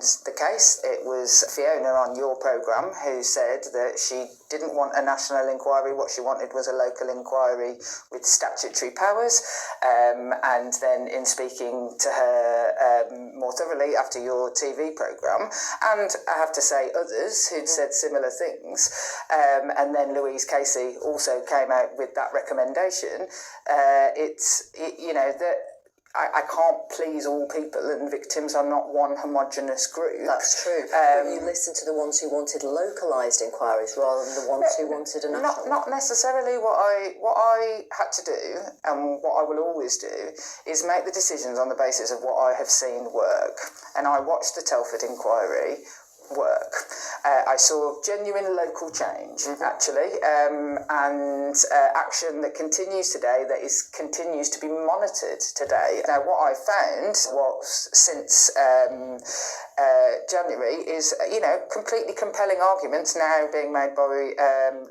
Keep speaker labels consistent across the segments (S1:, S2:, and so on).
S1: the case. It was Fiona on your programme who said that she didn't want a national inquiry. What she wanted was a local inquiry with statutory powers. And then in speaking to her more thoroughly after your TV programme, and I have to say others who'd said similar things, and then Louise Casey also came out with that recommendation. I can't please all people, and victims are not one homogenous group.
S2: That's true. But you listened to the ones who wanted localised inquiries rather than the ones who wanted a national.
S1: Not necessarily. What I had to do, and what I will always do, is make the decisions on the basis of what I have seen work. And I watched the Telford inquiry work. I saw genuine local change, actually, and action that continues today, continues to be monitored today. Now, what I found was since January is, completely compelling arguments now being made by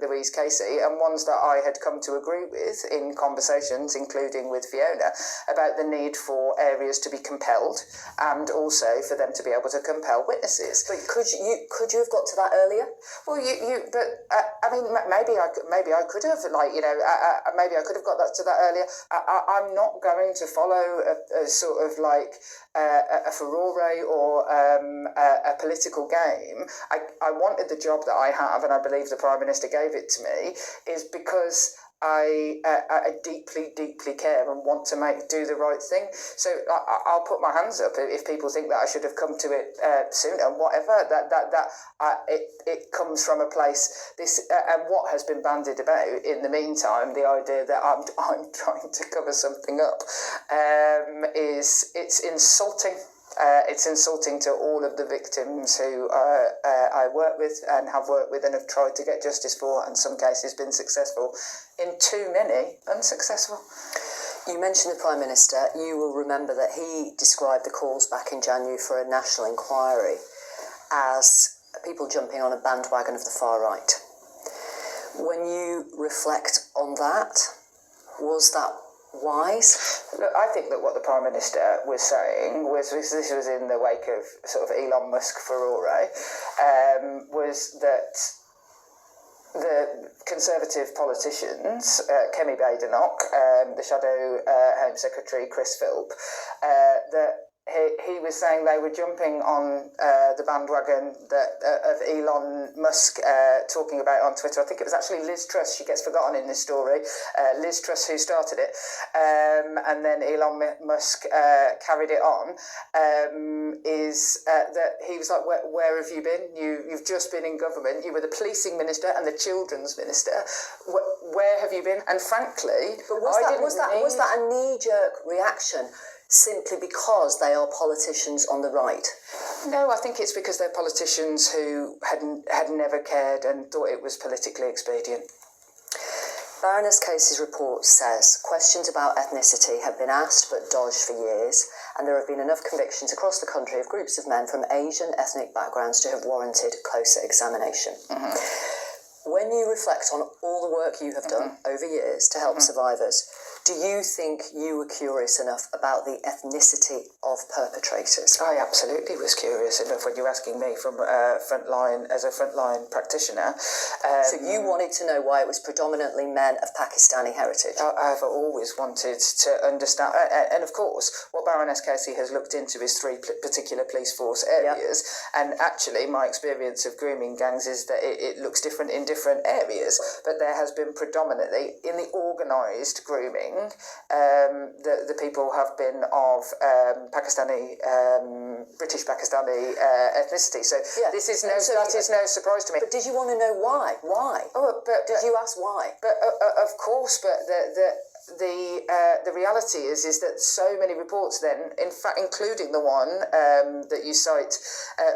S1: Louise Casey, and ones that I had come to agree with in conversations, including with Fiona, about the need for areas to be compelled and also for them to be able to compel witnesses.
S2: But could you have got to that earlier?
S1: Well, maybe I could have, maybe I could have got to that earlier. I'm not going to follow a sort of like a furore or a political game. I wanted the job that I have, and I believe the Prime Minister gave it to me, is because I deeply, deeply care and want to do the right thing. So I'll put my hands up if people think that I should have come to it sooner. Whatever it comes from a place. And what has been bandied about in the meantime, the idea that I'm trying to cover something up, it's insulting. It's insulting to all of the victims who I work with and have worked with and have tried to get justice for, and in some cases been successful, in too many unsuccessful.
S2: You mentioned the Prime Minister. You will remember that he described the calls back in January for a national inquiry as people jumping on a bandwagon of the far right. When you reflect on that, was that wise?
S1: Look, I think that what the Prime Minister was saying was, this was in the wake of sort of Elon Musk furore, was that the Conservative politicians, Kemi Badenoch, the Shadow Home Secretary Chris Philp, that he was saying they were jumping on the bandwagon of Elon Musk talking about on Twitter. I think it was actually Liz Truss. She gets forgotten in this story. Liz Truss who started it, and then Elon Musk carried it on. Is that he was like, where have you been? You've just been in government. You were the policing minister and the children's minister. Where have you been? And frankly,
S2: but was that a knee-jerk reaction? Simply because they are politicians on the right?
S1: No, I think it's because they're politicians who had never cared and thought it was politically expedient.
S2: Baroness Casey's report says questions about ethnicity have been asked but dodged for years, and there have been enough convictions across the country of groups of men from Asian ethnic backgrounds to have warranted closer examination. When you reflect on all the work you have done over years to help survivors, do you think you were curious enough about the ethnicity of perpetrators?
S1: I absolutely was curious enough when you're asking me from as a frontline practitioner.
S2: So you wanted to know why it was predominantly men of Pakistani heritage?
S1: I've always wanted to understand, and of course, what Baroness Casey has looked into is three particular police force areas, and actually my experience of grooming gangs is that it looks different in different areas, but there has been predominantly, in the organised grooming, the people have been of British Pakistani ethnicity. So that is no surprise to me.
S2: But did you want to know why? Why? Did you ask why?
S1: But of course. But the reality is that so many reports then, in fact, including the one that you cite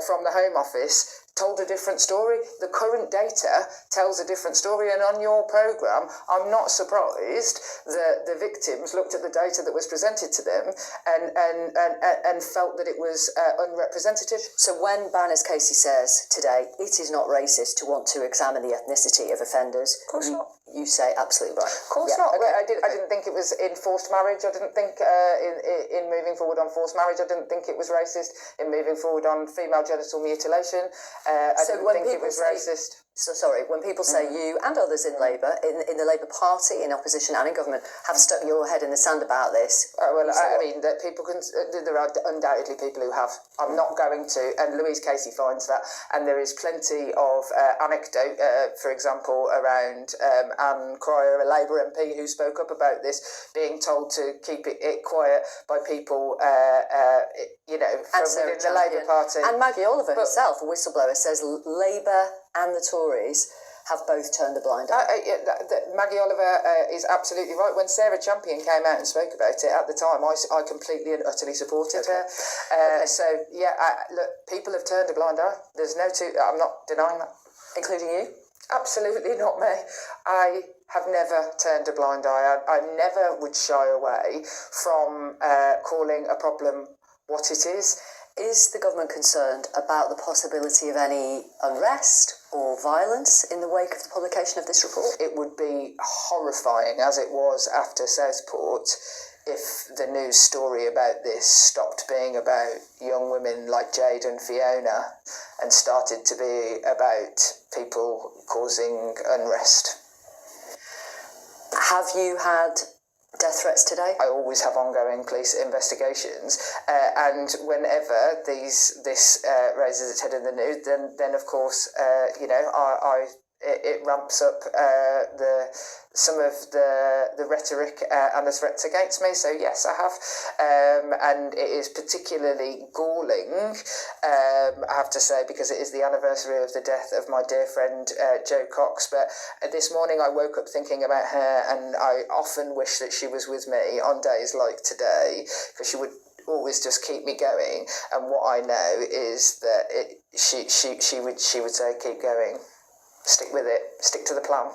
S1: from the Home Office, told a different story. The current data tells a different story, and on your programme, I'm not surprised that the victims looked at the data that was presented to them and felt that it was unrepresentative.
S2: So when Baroness Casey says today, it is not racist to want to examine the ethnicity of offenders,
S1: of course not.
S2: you say absolutely right.
S1: Of course not. Okay. I didn't think it was in forced marriage. I didn't think in moving forward on forced marriage. I didn't think it was racist in moving forward on female genital mutilation. I didn't think it was racist.
S2: So sorry, when people say you and others in Labour, in the Labour Party, in opposition and in government, have stuck your head in the sand about this.
S1: I mean, that people can. There are undoubtedly people who have. I'm not going to, and Louise Casey finds that, and there is plenty of anecdote, for example, around Anne Cryer, a Labour MP who spoke up about this, being told to keep it quiet by people, from within the Labour Party.
S2: And Maggie Oliver herself, a whistleblower, says Labour and the Tories have both turned a blind eye.
S1: Maggie Oliver is absolutely right. When Sarah Champion came out and spoke about it at the time, I completely and utterly supported her. So, look, people have turned a blind eye. There's I'm not denying that.
S2: Including you?
S1: Absolutely not me. I have never turned a blind eye. I never would shy away from calling a problem what it is.
S2: Is the government concerned about the possibility of any unrest or violence in the wake of the publication of this report?
S1: It would be horrifying, as it was after Southport, if the news story about this stopped being about young women like Jade and Fiona and started to be about people causing unrest.
S2: Have you had death threats today?
S1: I always have ongoing police investigations, and whenever this raises its head in the news, then of course, it ramps up some of the rhetoric and the threats against me. So yes, I have, and it is particularly galling, I have to say, because it is the anniversary of the death of my dear friend Jo Cox. But this morning I woke up thinking about her, and I often wish that she was with me on days like today, because she would always just keep me going. And what I know is that she would say, keep going. Stick with it. Stick to the plan.